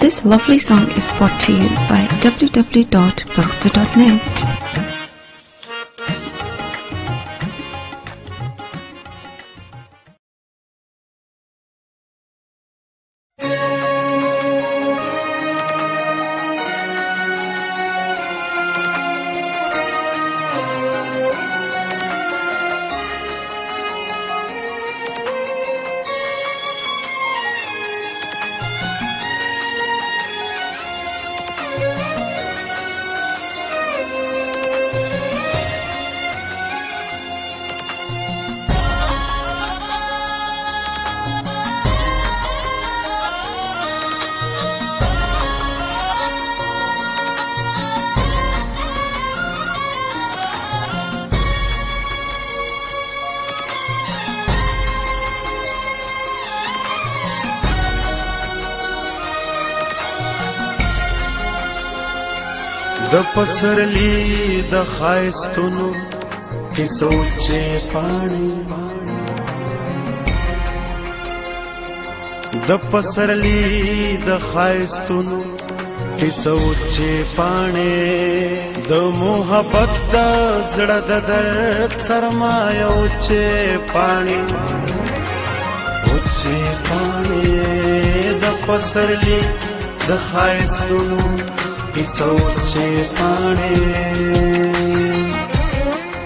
This lovely song is brought to you by www.bakhta.net. د پسرلی د خایستونو کیسو چې پاڼې د پسرلی د خایستونو کیسو چې پاڼې د محبت د زړه د درد سرمایو چې پاڼې چې پاڼې د پسرلی د خایستونو کیسو چې پاڼې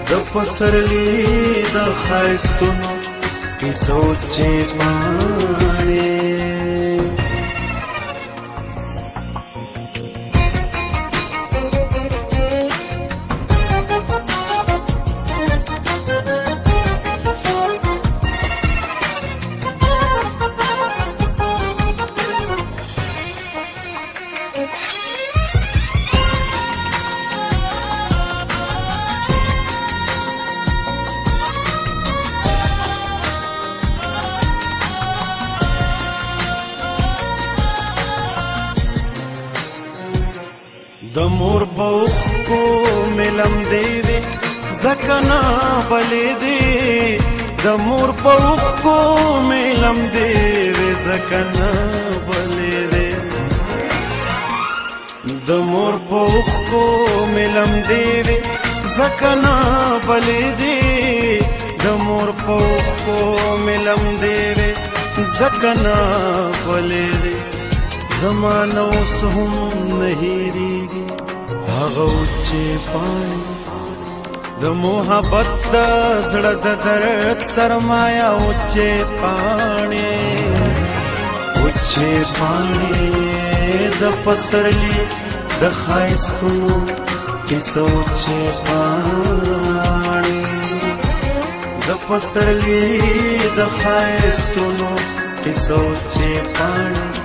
د پسرلی د خایستونو کیسو چې پاڼې د مور په اوښکو ملم دی وي ځکه نه بلې دی د مور په اوښکو ملم دی وي ځکه نه بلې دی د مور په اوښکو ملم دی وي ځکه نه بلې دی د مور په اوښکو ملم دی وي ځکه نه بلې دی زمانه اوس هم نه هېرېږي هغه چې پاڼې د محبت د زړه د درد سرمایه چې پاڼې چې پاڼې د پسرلی د ښایستونو کیسو چې پاڼې د پسرلی د ښایستونو کیسو چې پاڼې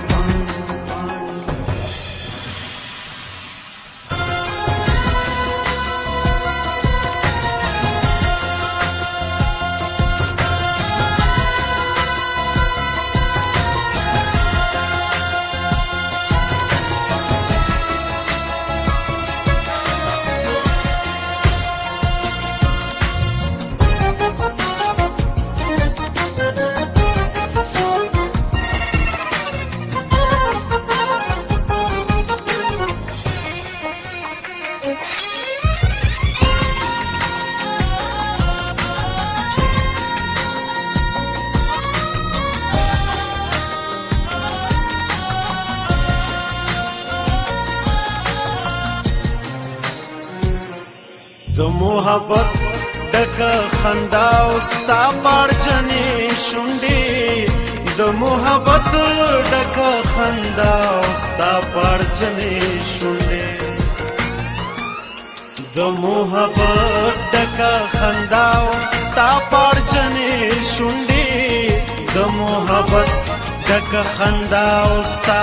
د محبت ډکه خندا او ستا پاړجنې شونډې د محبت ډکه خندا او ستا پاړجنې شونډې د محبت ډکه خندا او ستا پاړجنې شونډې د محبت ډکه خندا او ستا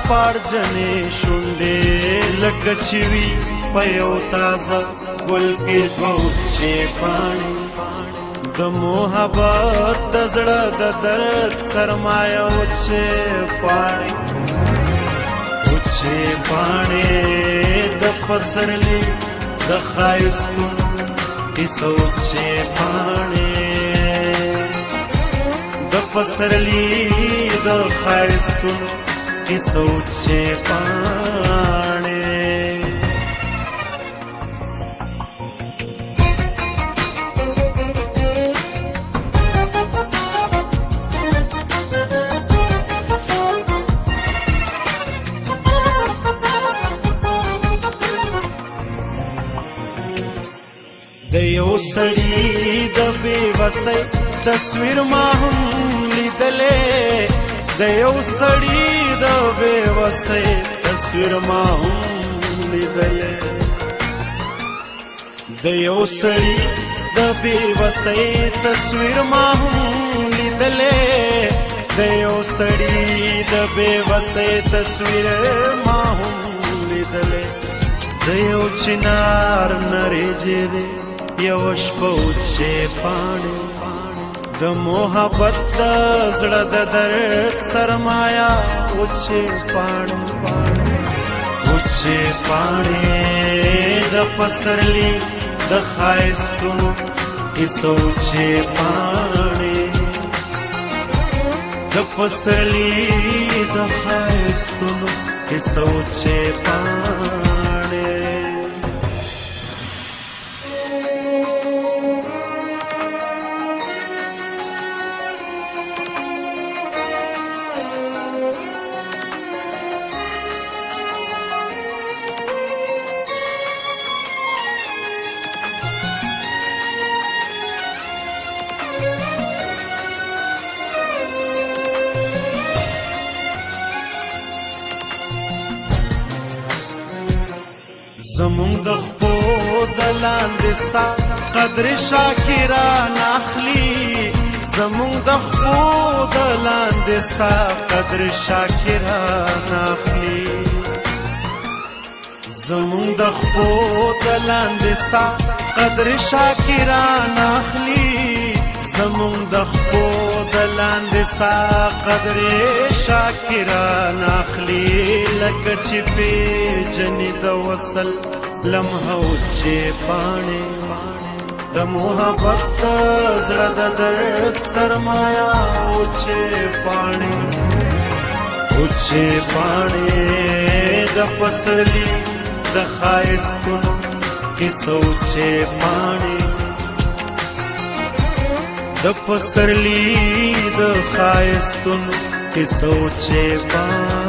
پاړجنې شونډې لکه چې وي په یو تازه ګل کې دوچې پاڼې د محبت د زړه د درد سرمایه چې پاڼې د پسرلی د ښایستونو کیسو چې پاڼې د پسرلی د ښایستونو किसो चे पाणे د یو سړي د بېوسۍ تصویر ما هم لیدلې د یو سړي د بېوسۍ تصویر ما هم لیدلې د یو سړي د بېوسۍ تصویر ما هم لیدلې د یو سړي د بېوسۍ تصویر ما هم لیدلې د یو چنار نریجې دی یو شپه وچې پاڼې د محبت د زړه د درد سرمایا وچې پاڼې وچې پاڼې د پسرلي د ښایستونو کیسو وچې پاڼې د پسرلي د ښایستونو کیسو وچې پاڼې زمون د خپو د لاندې ستا قدر شاکران اخلي زمون د خپو د لاندې ستا قدر شاکران اخلي زمون د خپو د لاندې ستا قدر شاکران اخلي زمون د خپو د لاندې ستا قدر شاکران اخلي لکه چې پیژنې د وصل لمحه وچې پاڼې د محبت د زړه د درد سرمایا وچې پاڼې وچې پاڼې د پسرلي د ښایستونو کیسو وچې پاڼې د پسرلي د ښایستونو کیسو وچې پاڼې